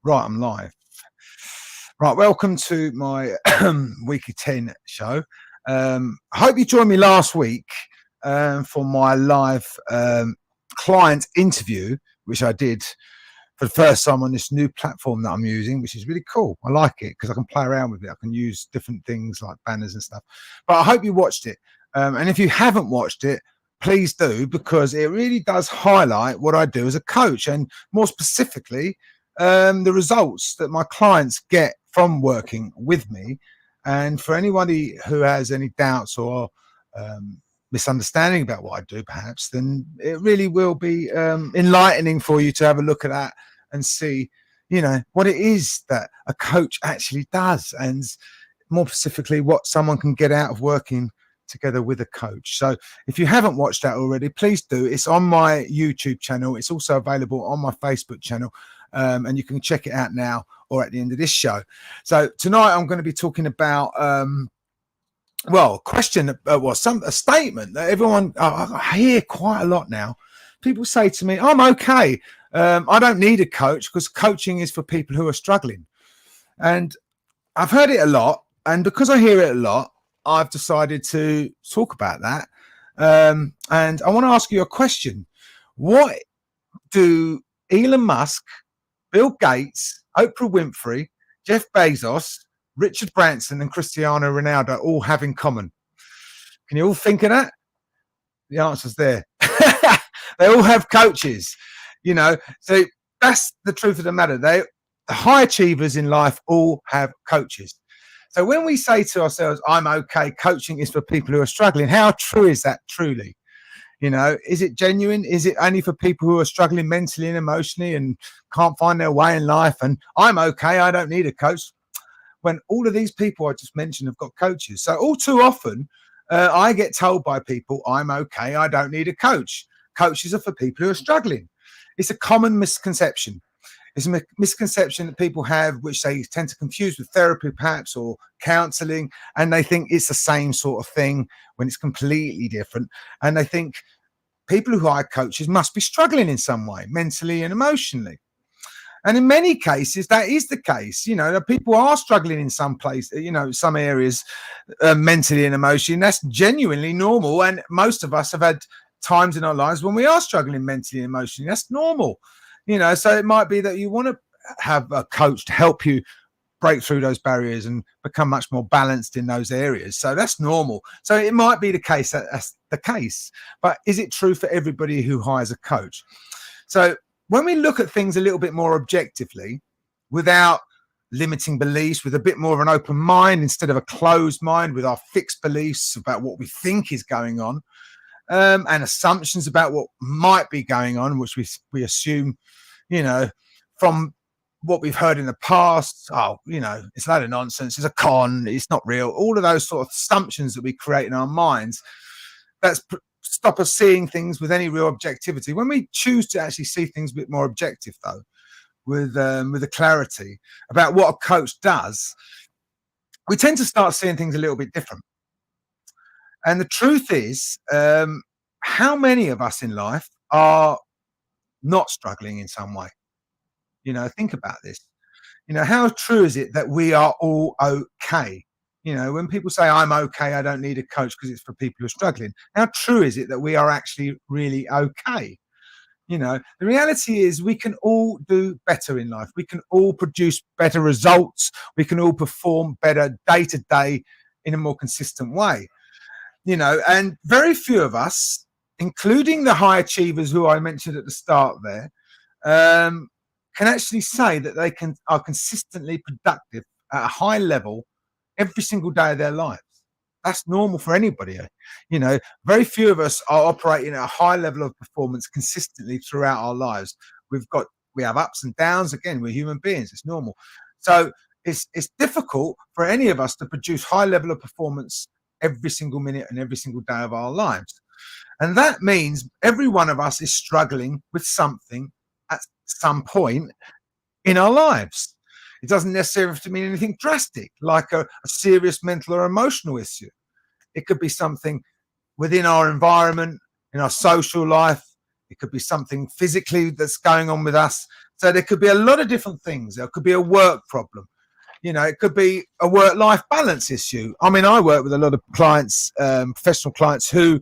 Right, I'm live. Right, welcome to my Weekly 10 show. I hope you joined me last week for my live client interview, which I did for the first time on this new platform that I'm using, which is really cool. I like it because I can play around with it. I can use different things like banners and stuff. But I hope you watched it. And if you haven't watched it, please do, because it really does highlight what I do as a coach, and more specifically, the results that my clients get from working with me. And for anybody who has any doubts or misunderstanding about what I do, perhaps, then it really will be enlightening for you to have a look at that and see, what it is that a coach actually does, and more specifically, what someone can get out of working together with a coach. So if you haven't watched that already, please do. It's on my YouTube channel. It's also available on my Facebook channel, and you can check it out now or at the end of this show. So tonight I'm going to be talking about a statement that everyone I hear quite a lot now. People say to me, I'm okay, I don't need a coach because coaching is for people who are struggling. And I've heard it a lot, and because I hear it a lot, I've decided to talk about that. And I want to ask you a question. What do Elon Musk, Bill Gates, Oprah Winfrey, Jeff Bezos, Richard Branson, and Cristiano Ronaldo all have in common? Can you all think of that? The answer's there. They all have coaches, so that's the truth of the matter. The high achievers in life all have coaches. So when we say to ourselves, I'm okay, coaching is for people who are struggling, how true is that truly? Is it genuine? Is it only for people who are struggling mentally and emotionally and can't find their way in life? And I'm okay, I don't need a coach. When all of these people I just mentioned have got coaches. So all too often, I get told by people, I'm okay, I don't need a coach. Coaches are for people who are struggling. It's a common misconception. It's a misconception that people have, which they tend to confuse with therapy perhaps or counseling, and they think it's the same sort of thing when it's completely different. And they think people who hire coaches must be struggling in some way, mentally and emotionally. And in many cases, that is the case. People are struggling in some place, some areas mentally and emotionally, and that's genuinely normal. And most of us have had times in our lives when we are struggling mentally and emotionally. That's normal. So it might be that you want to have a coach to help you break through those barriers and become much more balanced in those areas. So that's normal. So it might be the case that that's the case. But is it true for everybody who hires a coach? So when we look at things a little bit more objectively, without limiting beliefs, with a bit more of an open mind instead of a closed mind, with our fixed beliefs about what we think is going on, and assumptions about what might be going on, which we assume, from what we've heard in the past, it's a load of nonsense, it's a con, it's not real, all of those sort of assumptions that we create in our minds, that's stop us seeing things with any real objectivity. When we choose to actually see things a bit more objective, though, with a clarity about what a coach does, we tend to start seeing things a little bit different. And the truth is, how many of us in life are not struggling in some way? Think about this. How true is it that we are all okay? When people say, I'm okay, I don't need a coach because it's for people who are struggling, how true is it that we are actually really okay? The reality is we can all do better in life. We can all produce better results. We can all perform better day to day in a more consistent way. And very few of us, including the high achievers who I mentioned at the start there, can actually say that they are consistently productive at a high level every single day of their lives. That's normal for anybody. Very few of us are operating at a high level of performance consistently throughout our lives. We have ups and downs. Again, we're human beings. It's normal. So it's difficult for any of us to produce high level of performance every single minute and every single day of our lives. And that means every one of us is struggling with something at some point in our lives. It doesn't necessarily have to mean anything drastic, like a serious mental or emotional issue. It could be something within our environment, in our social life, It could be something physically that's going on with us. So there could be a lot of different things. There could be a work problem. It could be a work-life balance issue. I mean, I work with a lot of clients, professional clients who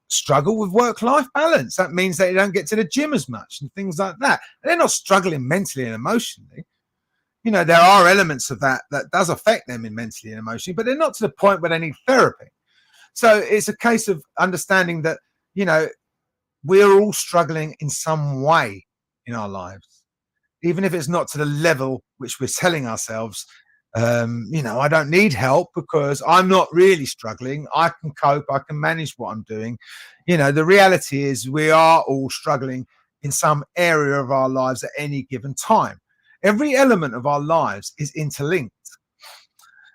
struggle with work-life balance. That means they don't get to the gym as much and things like that. They're not struggling mentally and emotionally. There are elements of that does affect them in mentally and emotionally, but they're not to the point where they need therapy. So it's a case of understanding that, we're all struggling in some way in our lives, even if it's not to the level which we're telling ourselves, I don't need help because I'm not really struggling. I can cope. I can manage what I'm doing. The reality is we are all struggling in some area of our lives at any given time. Every element of our lives is interlinked.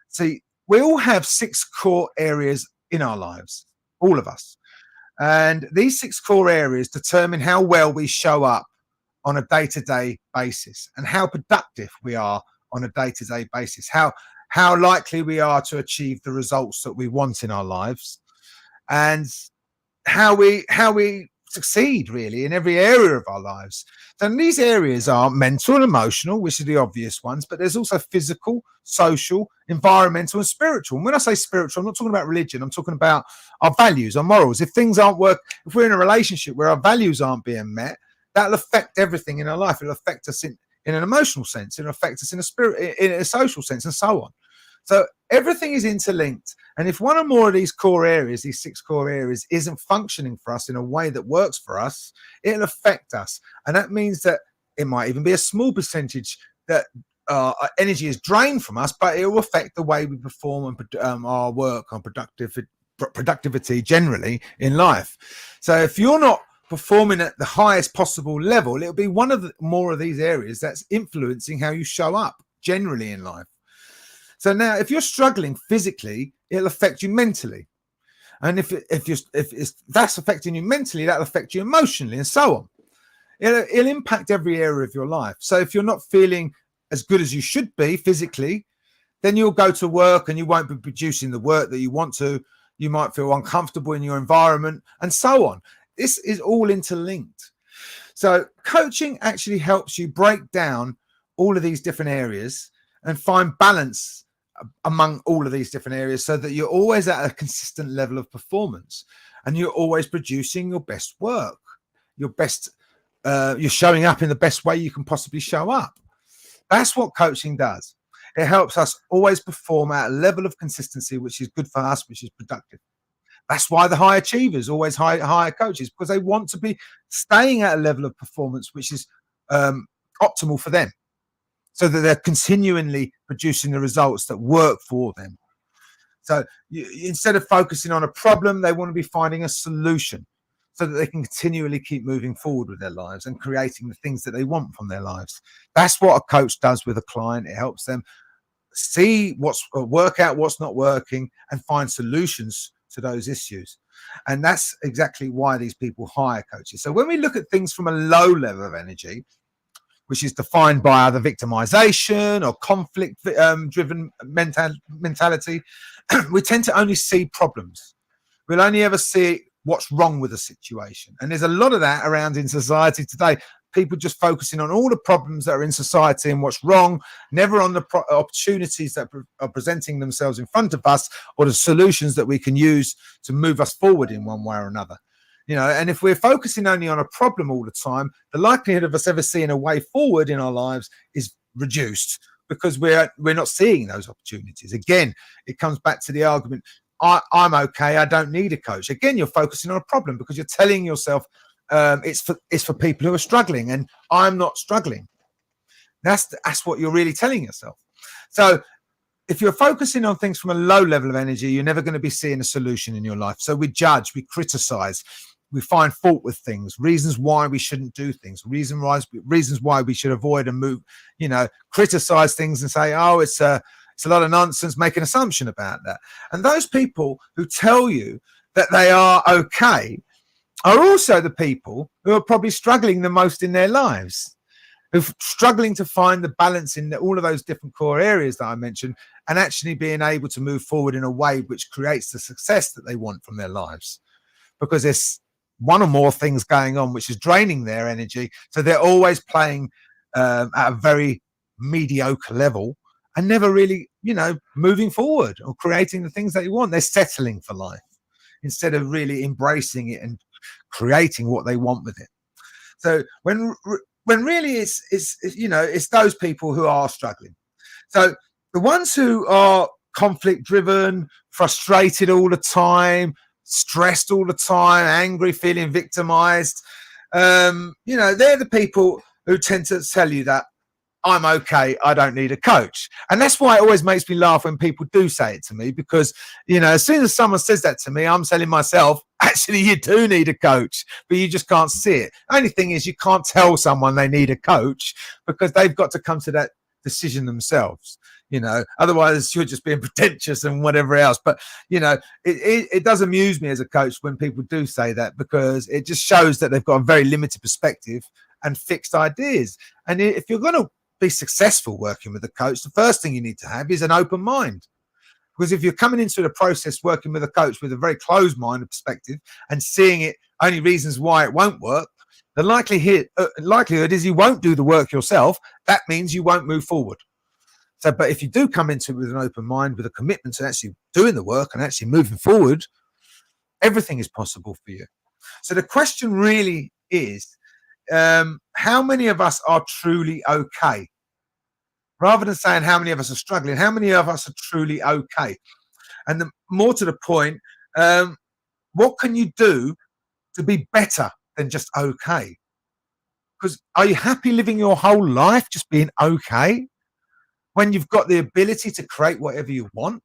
See, we all have 6 core areas in our lives, all of us. And these 6 core areas determine how well we show up on a day-to-day basis and how productive we are on a day-to-day basis, how likely we are to achieve the results that we want in our lives, and how we succeed really in every area of our lives. And these areas are mental and emotional, which are the obvious ones, but there's also physical, social, environmental, and spiritual. And when I say spiritual, I'm not talking about religion. I'm talking about our values, our morals. If things aren't working, if we're in a relationship where our values aren't being met, that'll affect everything in our life. It'll affect us in an emotional sense. It'll affect us in a social sense, and so on. So everything is interlinked. And if one or more of these core areas, these 6 core areas, isn't functioning for us in a way that works for us, it'll affect us. And that means that it might even be a small percentage that energy is drained from us, but it will affect the way we perform and our work on productivity generally in life. So if you're not performing at the highest possible level, it'll be one of the more of these areas that's influencing how you show up generally in life. So now, if you're struggling physically, it'll affect you mentally, and if that's affecting you mentally, that'll affect you emotionally, and so on. It'll impact every area of your life. So if you're not feeling as good as you should be physically, then you'll go to work and you won't be producing the work that you want to. You might feel uncomfortable in your environment, and so on. This is all interlinked. So coaching actually helps you break down all of these different areas and find balance among all of these different areas so that you're always at a consistent level of performance and you're always producing your best work, you're showing up in the best way you can possibly show up. That's what coaching does. It helps us always perform at a level of consistency which is good for us, which is productive. That's why the high achievers always hire coaches, because they want to be staying at a level of performance which is optimal for them, so that they're continually producing the results that work for them. So instead of focusing on a problem, they want to be finding a solution so that they can continually keep moving forward with their lives and creating the things that they want from their lives. That's what a coach does with a client. It helps them see work out what's not working and find solutions to those issues. And that's exactly why these people hire coaches. So when we look at things from a low level of energy, which is defined by either victimization or conflict driven mentality, we tend to only see problems. We'll only ever see what's wrong with the situation. And there's a lot of that around in society today. People just focusing on all the problems that are in society and what's wrong, never on the opportunities that are presenting themselves in front of us or the solutions that we can use to move us forward in one way or another. And if we're focusing only on a problem all the time, the likelihood of us ever seeing a way forward in our lives is reduced because we're not seeing those opportunities. Again, it comes back to the argument, I'm okay, I don't need a coach. Again, you're focusing on a problem because you're telling yourself it's for people who are struggling, and I'm not struggling. That's what you're really telling yourself. So if you're focusing on things from a low level of energy, you're never going to be seeing a solution in your life. So we judge, we criticize, we find fault with things, reasons why we shouldn't do things, reasons why we should avoid and move, criticize things and say, oh, it's a lot of nonsense, make an assumption about that. And those people who tell you that they are okay are also the people who are probably struggling the most in their lives, who are struggling to find the balance in all of those different core areas that I mentioned and actually being able to move forward in a way which creates the success that they want from their lives. Because one or more things going on, which is draining their energy. So they're always playing at a very mediocre level and never really, moving forward or creating the things that you want. They're settling for life instead of really embracing it and creating what they want with it. So when really it's those people who are struggling. So the ones who are conflict driven, frustrated all the time, stressed all the time, angry, feeling victimized, they're the people who tend to tell you that I'm okay, I don't need a coach. And that's why it always makes me laugh when people do say it to me, because, as soon as someone says that to me, I'm telling myself, actually, you do need a coach, but you just can't see it. Only thing is, you can't tell someone they need a coach because they've got to come to that decision themselves. Otherwise you're just being pretentious and whatever else. But it does amuse me as a coach when people do say that, because it just shows that they've got a very limited perspective and fixed ideas. And if you're going to be successful working with a coach, the first thing you need to have is an open mind. Because if you're coming into the process working with a coach with a very closed mind and perspective and seeing it only reasons why it won't work, the likelihood is you won't do the work yourself. That means you won't move forward. So, but if you do come into it with an open mind, with a commitment to actually doing the work and actually moving forward, everything is possible for you. So the question really is, how many of us are truly okay? Rather than saying how many of us are struggling, how many of us are truly okay? And more to the point, what can you do to be better than just okay? Because are you happy living your whole life just being okay when you've got the ability to create whatever you want?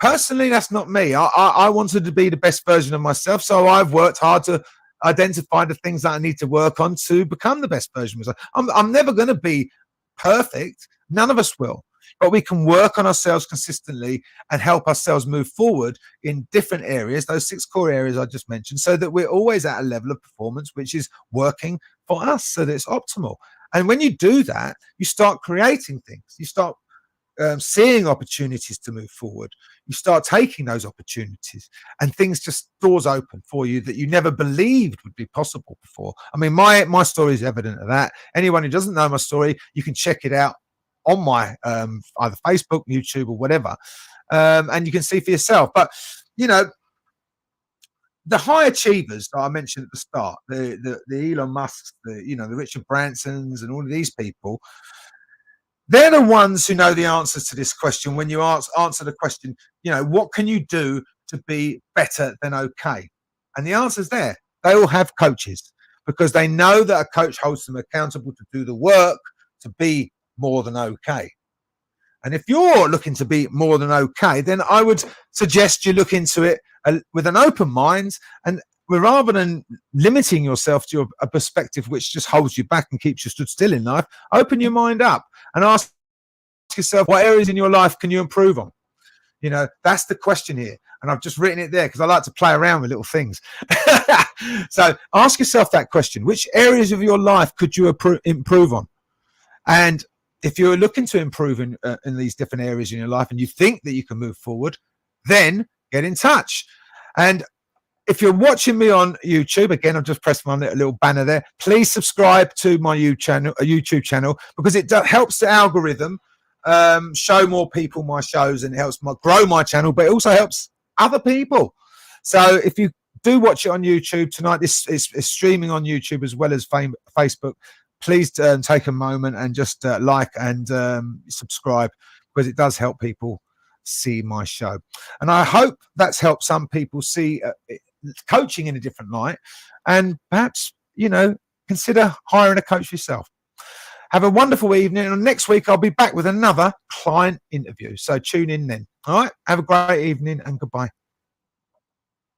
Personally, that's not me. I wanted to be the best version of myself, so I've worked hard to identify the things that I need to work on to become the best version of myself. I'm never going to be perfect. None of us will. But we can work on ourselves consistently and help ourselves move forward in different areas, those 6 core areas I just mentioned, so that we're always at a level of performance which is working for us, so that it's optimal. And when you do that, you start creating things. You start seeing opportunities to move forward. You start taking those opportunities, and things just, doors open for you that you never believed would be possible before. I mean, my story is evident of that. Anyone who doesn't know my story, you can check it out on my either Facebook, YouTube, or whatever, and you can see for yourself. But the high achievers that I mentioned at the start, the Elon Musks, the Richard Bransons, and all of these people, they're the ones who know the answers to this question. When you answer the question, what can you do to be better than okay? And the answer's there. They all have coaches, because they know that a coach holds them accountable to do the work to be more than okay. And if you're looking to be more than okay, then I would suggest you look into it with an open mind, and rather than limiting yourself to a perspective which just holds you back and keeps you stood still in life, open your mind up and ask yourself, what areas in your life can you improve on? That's the question here. And I've just written it there because I like to play around with little things. So ask yourself that question. Which areas of your life could you improve on? And if you're looking to improve in these different areas in your life and you think that you can move forward, then get in touch. And if you're watching me on YouTube, again, I've just pressed my little banner there. Please subscribe to my YouTube channel, because it helps the algorithm show more people my shows, and it helps grow my channel, but it also helps other people. So if you do watch it on YouTube tonight, this is streaming on YouTube as well as Facebook. Please take a moment and just like and subscribe, because it does help people see my show. And I hope that's helped some people see coaching in a different light, and perhaps, consider hiring a coach yourself. Have a wonderful evening. And next week, I'll be back with another client interview. So tune in then. All right. Have a great evening, and goodbye.